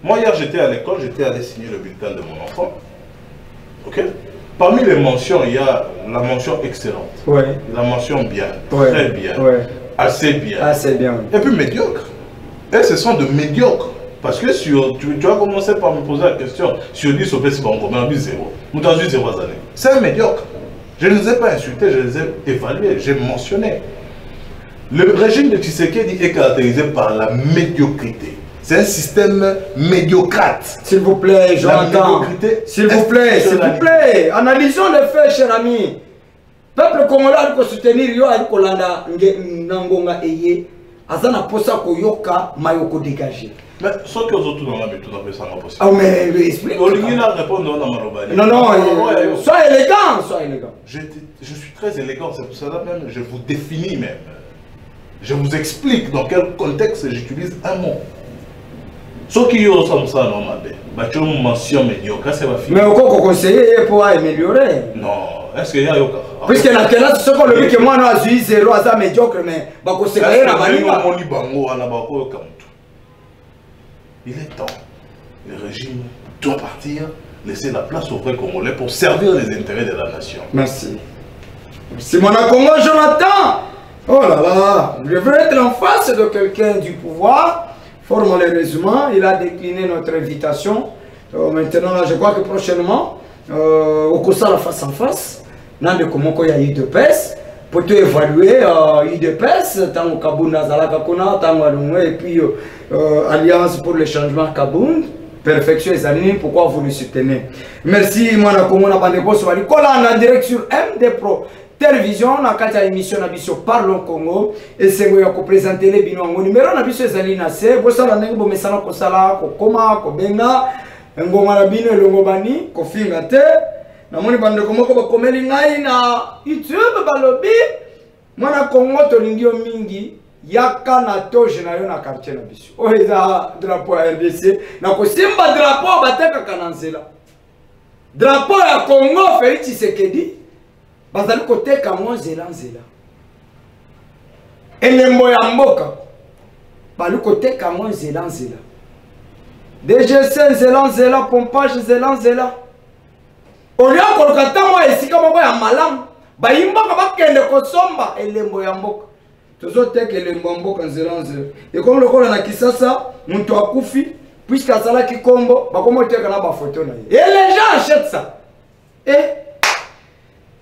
Moi, hier, j'étais à l'école, j'étais allé signer le bulletin de mon enfant. Ok? Parmi les mentions, il y a la mention excellente, la mention bien, très bien, assez bien, et puis médiocre. Et ce sont de médiocres. Parce que tu as commencé par me poser la question, sur 10 au PC, on a vu 0. Nous avons vu 0 années. C'est un médiocre. Je ne les ai pas insultés, je les ai évalués, j'ai mentionné. Le régime de Tshisekedi est caractérisé par la médiocrité. C'est un système médiocrate. S'il vous plaît, j'entends. S'il vous plaît, analysons les faits, cher ami. Peuple congolais a soutenir yo a kolanda nangonga eye azana posa koyoka mayoko dégager. Mais ce que vous tout dans la méthode après ça n'a pas possible. Ah mais explique. Non, sois élégant, Je suis très élégant, c'est pour cela même je vous définis même. Je vous explique dans quel contexte j'utilise un mot. Ce qui ont ça normalement, tu mention médiocre, c'est ma fille. Mais pourquoi conseiller pour améliorer? Non, est-ce qu'il y a yoka? Puisque dans quel cas, ce qu'on le dit que moi, non, je suis 0 à ça médiocre, mais bah conseiller la manière. Il est temps. Le régime doit partir, laisser la place aux vrais Congolais pour servir les intérêts de la nation. Merci. C'est mon Congo, Jonathan. Oh là là, je veux être en face de quelqu'un du pouvoir. Fort malheureusement, il a décliné notre invitation. Maintenant, là, je crois que prochainement, au Kosa face en face, dans le Komoko, il y a UDPS. Pour tout évaluer, UDPS, tant au Kabound, Nazalaka Kona, tant au et puis Alliance pour le changement Kabound. Perfection et amis, pourquoi vous le soutenez? Merci, moi, Nakomo, Nabandebo, Swali. Kola, en direct sur MD Pro. Télévision, na kati ya émission na biso Parlons Congo et c'est moi qui présente les bino ngo numéro na biso ezali na se bo sala ndenge bo mesana ko sala ko koma ko benga ngoma na bino elongo bani ko finga te na moni bande ko moko ba komeli ngai na YouTube balobi mwana Congo to lingio mingi yaka na toje na yo na quartier na biso o eza drapeau ya RDC na ko simba drapeau bateka kananzela drapeau ya Congo Félix Tshisekedi bazali koteka mwa nzela elembo ya mboka bali koteka mwa nzela DGC nzela pompage nzela olia kolokata mwa esika moko ya malamu bayimbaka bakende kosomba elembo ya mboka tozoteka elembo ya mboka nzela ekomi lokola na Kisasa muntu akufi puisque azalaki kombo bakomoteka na bafoto na ye et les gens achètent ça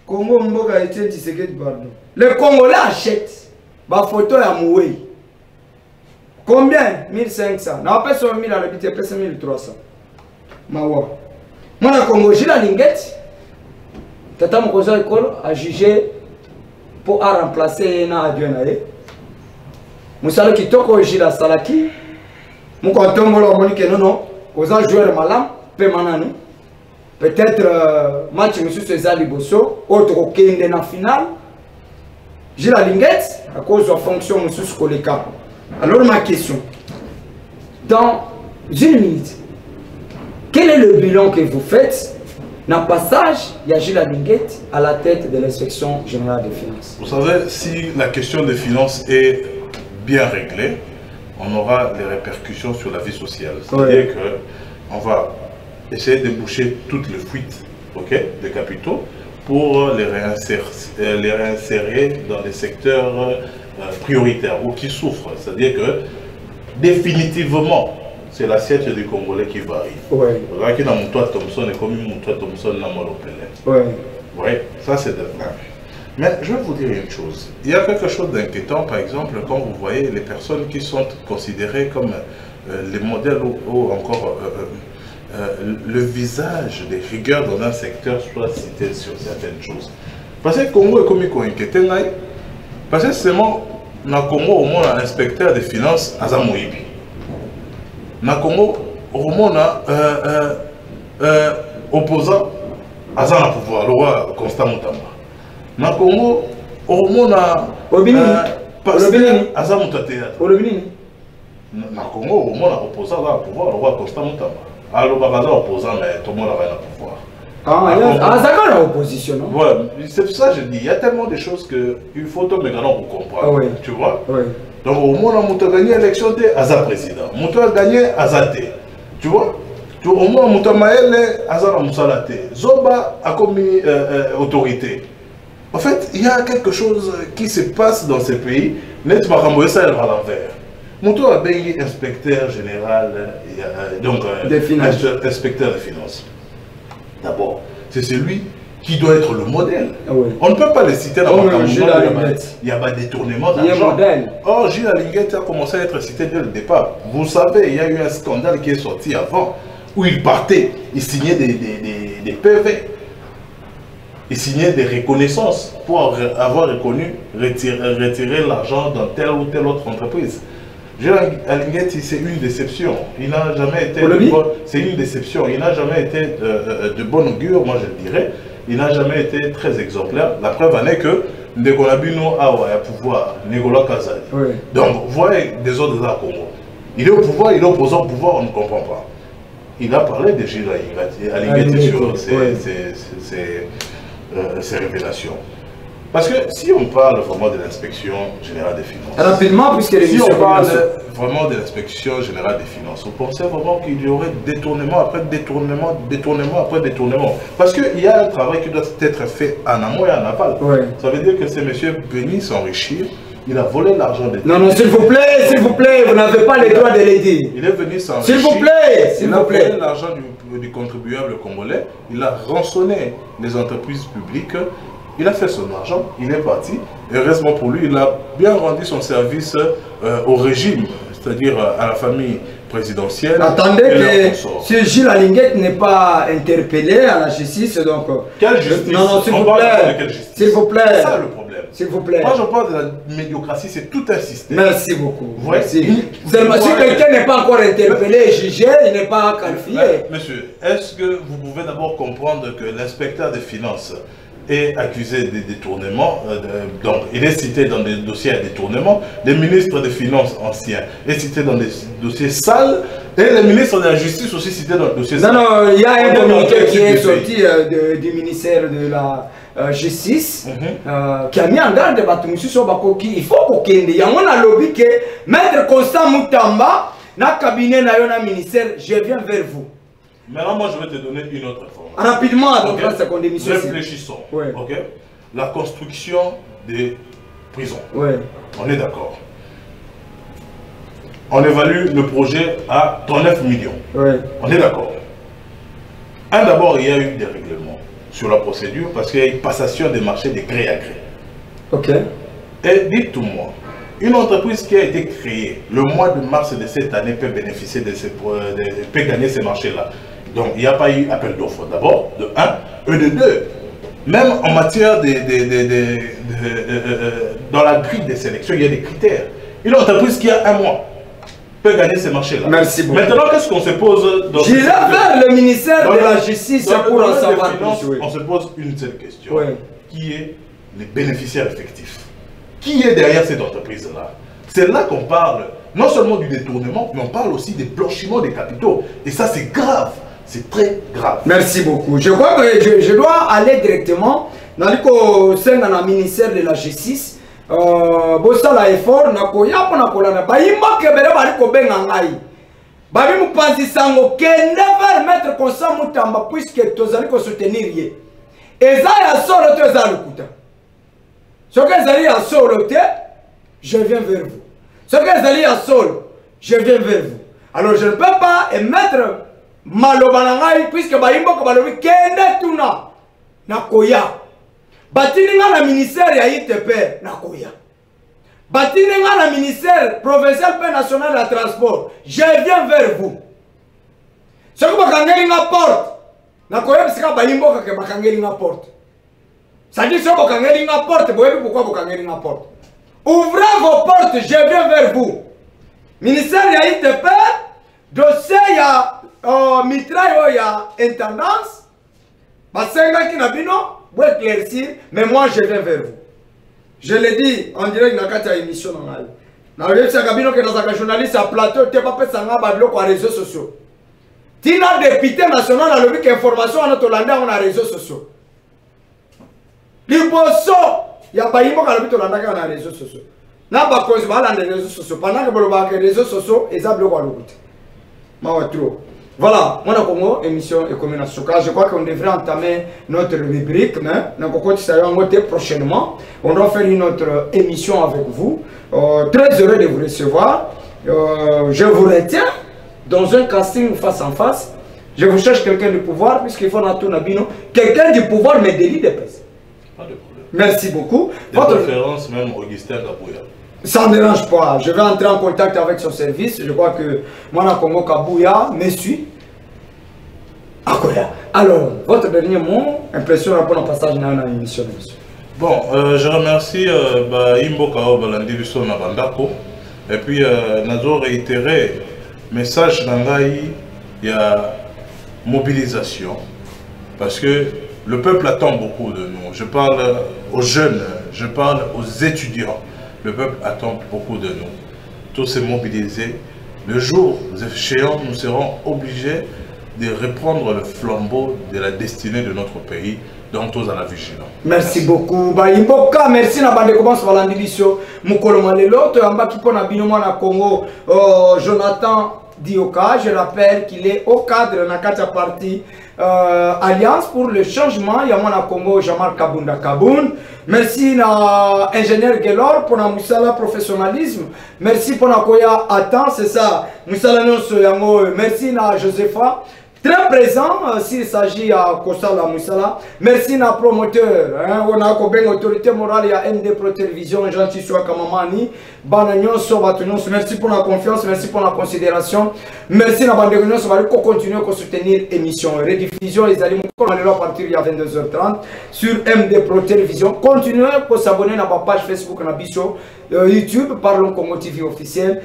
Congo mboka Etienne Tshisekedi pardon les Congolais achètent bafoto ya Moué. Combien? 1500. Na pesa 1000 à l'habité, pesa 1300. Mawa. Moi na Congo, j'ai la linguette. Tata Mokoza école a jugé pour remplacer na Adionae. Moussalo Kitoko j'ai la Salaki. Mon canton la Monique non. Aux joueurs malam, pe manani. Peut-être match monsieur César Liboso, autre Kende na finale. J'ai la linguette à cause de la fonction monsieur Skoleka. Alors ma question, dans une minute, quel est le bilan que vous faites dans le passage de Gilles Alinguette à la tête de l'inspection générale des finances? Vous savez, si la question des finances est bien réglée, on aura les répercussions sur la vie sociale. C'est-à-dire qu'on va essayer de boucher toutes les fuites des capitaux pour les réinsérer dans les secteurs prioritaires ou qui souffrent. C'est-à-dire que définitivement, c'est l'assiette du Congolais qui varie. Regarde qui dans mon toit Thompson et comme mon toit Thompson dans mon Lopelin. Oui, ça c'est de vrai. Mais je vais vous dire une chose. Il y a quelque chose d'inquiétant, par exemple, quand vous voyez les personnes qui sont considérées comme les modèles ou encore le visage des rigueurs dans un secteur soit cité sur certaines choses. Parce que le Congo est comme inquiété. Parce que seulement, dans le Congo, au moins, un inspecteur des finances, à Zamoïbi. Dans le Congo, au moins, opposant à Zana pouvoir, le roi Constant Moutamba. Dans le Congo, au moins, pasteur à Zana Moutatéa. Dans le Congo, au moins, opposant à pouvoir, le roi Constant Moutamba. Alors, il opposant, mais tout le monde a rien à pouvoir. Ah, c'est l'opposition, non? Ouais, c'est pour ça que je dis, il y a tellement de choses qu'il faut tout mécanisme pour comprendre. Tu vois? Donc, au moins, on a gagné l'élection de Aza président. On a gagné Azate. Tu vois? Au moins, on a gagné Azara Moussalate. Zoba a commis autorité. En fait, il y a quelque chose qui se passe dans ces pays. Net Makamboé, ça, elle va à l'envers. Mouto a gagné inspecteur général, donc inspecteur des finances. D'abord, c'est celui qui doit être le modèle. On ne peut pas le citer dans le il y a pas de détournement d'argent. Or, Gilles Alinguette a commencé à être cité dès le départ. Vous savez, il y a eu un scandale qui est sorti avant, où il partait, il signait des PV. Il signait des reconnaissances pour avoir reconnu, retirer l'argent dans telle ou telle autre entreprise. Gilles Alinguette, c'est une déception. Il n'a jamais été c'est une déception. Il n'a jamais été de bon augure, moi je le dirais. Il n'a jamais été très exemplaire. La preuve en est que Ndekolabino a pouvoir, Negola Kazali. Donc, vous voyez des autres à Congo. Il est au pouvoir, il est opposant au pouvoir, on ne comprend pas. Il a parlé de Gilles Alinguette sur ses révélations. Parce que si on parle vraiment de l'inspection générale des finances, rapidement, puisque si on parle vraiment de l'inspection générale des finances, vous pensez vraiment qu'il y aurait détournement après détournement, détournement après détournement? Parce qu'il y a un travail qui doit être fait en amont et en aval. Ça veut dire que c'est M. Béni s'enrichir, il a volé l'argent des... Non, s'il vous plaît, vous n'avez pas le droit de le dire. Il est venu s'enrichir. S'il vous plaît, il a volé l'argent du contribuable congolais, il a rançonné les entreprises publiques. Il a fait son argent, il est parti. Heureusement pour lui, il a bien rendu son service au régime, c'est-à-dire à la famille présidentielle. Attendez que si Gilles Alinguette n'est pas interpellé à la justice, donc... Quelle justice? Non, s'il vous plaît. S'il vous plaît. C'est ça le problème. S'il vous plaît. Moi, je parle de la médiocratie, c'est tout un système. Merci beaucoup. Merci. Seulement, si quelqu'un n'est pas encore interpellé et jugé, il n'est pas qualifié. Monsieur, est-ce que vous pouvez d'abord comprendre que l'inspecteur des finances est accusé de détournement, donc il est cité dans des dossiers à détournement, le ministre des Finances ancien est cité dans des dossiers sales, et le ministre de la Justice aussi cité dans le dossier sale. Non, il y a un communiqué qui est sorti du ministère de la Justice qui a mis en garde Batumisi sur Bakoki. Il faut qu'il y ait un lobby que Maître Constant Moutamba na cabinet na yo na ministère, je viens vers vous. Maintenant, moi, je vais te donner une autre information. Rapidement, donc Okay. la seconde émission. Réfléchissons. Ouais. Ok. La construction des prisons. Ouais. On est d'accord. On évalue le projet à 39 millions. Ouais. On est d'accord. D'abord, il y a eu des règlements sur la procédure parce qu'il y a une passation des marchés de gré à gré. Ok. Et dites-moi, une entreprise qui a été créée le mois de mars de cette année peut bénéficier peut gagner ces marchés-là. Donc, il n'y a pas eu appel d'offres d'abord, de 1, et de 2. Même en matière dans la grille des sélections, il y a des critères. Une entreprise qui a 1 mois peut gagner ces marchés-là. Merci beaucoup. Maintenant, qu'est-ce qu'on se pose dans J'irai vers le ministère de la Justice pour en savoir plus. On se pose une seule question. Ouais. Qui est les bénéficiaires effectifs? Qui est derrière cette entreprise-là? C'est là qu'on parle non seulement du détournement, mais on parle aussi des blanchiments des capitaux. Et ça, c'est grave. C'est très grave. Merci beaucoup. Je crois que je dois aller directement dans le ministère de la Justice. Bosala effort na koya pona kolana bayimba kebele bali kobenga ngai babi mupanzi sango kende vers mettre consent mutamba puisque tozali ko soutenir ye eza ya solo to eza lukuta soki ezali ya solo te je viens vers vous soki ezali ya solo je viens vers vous alors je ne peux pas émettre maloba na ngai puisque bayimba ko balobi kende tuna na koya Batininga na ministère ya ITP na koya. Batininga na ministère provincial pe national de la transport. Je viens vers vous. Ce que bakangeli nga porte. Na koya bisika bayimboka ke bakangeli nga porte. Ça dit ce que bakangeli nga porte, boyebi pourquoi bakangeli nga porte. Ouvrez vos portes, je viens vers vous. Ministère ya ITP, dossier ya mitraille ya intendance. Basenga ki na bino pour éclaircir, mais moi je viens vers vous. Je l'ai dit en direct dans la émission. Dans le journaliste à plateau, tu n'as pas fait ça sur les réseaux sociaux. Tu as député national dans le information en notre langue on a réseaux sociaux. Liboso, il n'y a pas eu de réseaux sociaux. N'a pas cause de les réseaux sociaux. Pendant que les réseaux sociaux, ils ont bloqué. Voilà, mon Congo, émission et communication. Je crois qu'on devrait entamer notre rubrique, mais prochainement. On doit faire une autre émission avec vous. Très heureux de vous recevoir. Je vous retiens dans un casting face en face. Je vous cherche quelqu'un du pouvoir, puisqu'il faut dans tout Nabino. Quelqu'un du pouvoir me délie des pèses. Pas de problème. Merci beaucoup. De préférence, même Augustin Kabouya. Ça ne dérange pas. Je vais entrer en contact avec son service. Je crois que Mwana Congo Kabouya me suit. Alors, votre dernier mot, impression pour le passage dans l'émission. Bon, je remercie Imbo Kao Balandi Bisso Nabandako. Et puis, nous avons réitéré le message d'Angaï, il y a mobilisation. Parce que le peuple attend beaucoup de nous. Je parle aux jeunes, je parle aux étudiants. Le peuple attend beaucoup de nous. Tous se mobiliser. Le jour échéant, nous serons obligés de reprendre le flambeau de la destinée de notre pays. Donc, tous à la vigilance. Merci beaucoup. Imboka, merci na bande commence Balandi Bisso. Mukolo Malelo, to yamba kipo na binomo na Congo. Jonathan Dioka, je rappelle qu'il est au cadre de la partie Alliance pour le changement. Yamana Congo, Jamar Kabunda Kaboun. Merci à ingénieur Gelor pour la Moussala professionnalisme. Merci pour la Koya Attends, c'est ça. Moussala Nyonso Yango. Merci à Josepha. Très présent s'il s'agit à Kosala Moussala. Merci à promoteur. On a une autorité morale à ND Pro Télévision. Gentil soit Kamamani. Bananyonso Batonyonso. Merci pour la confiance. Merci pour la considération. Merci à Bandegonion. On va continuer à soutenir l'émission. Rediffusion les aliments à partir de 22h30 sur MD Pro Télévision. Continuez à s'abonner à ma page Facebook, à YouTube, Parlons Congo TV officiel.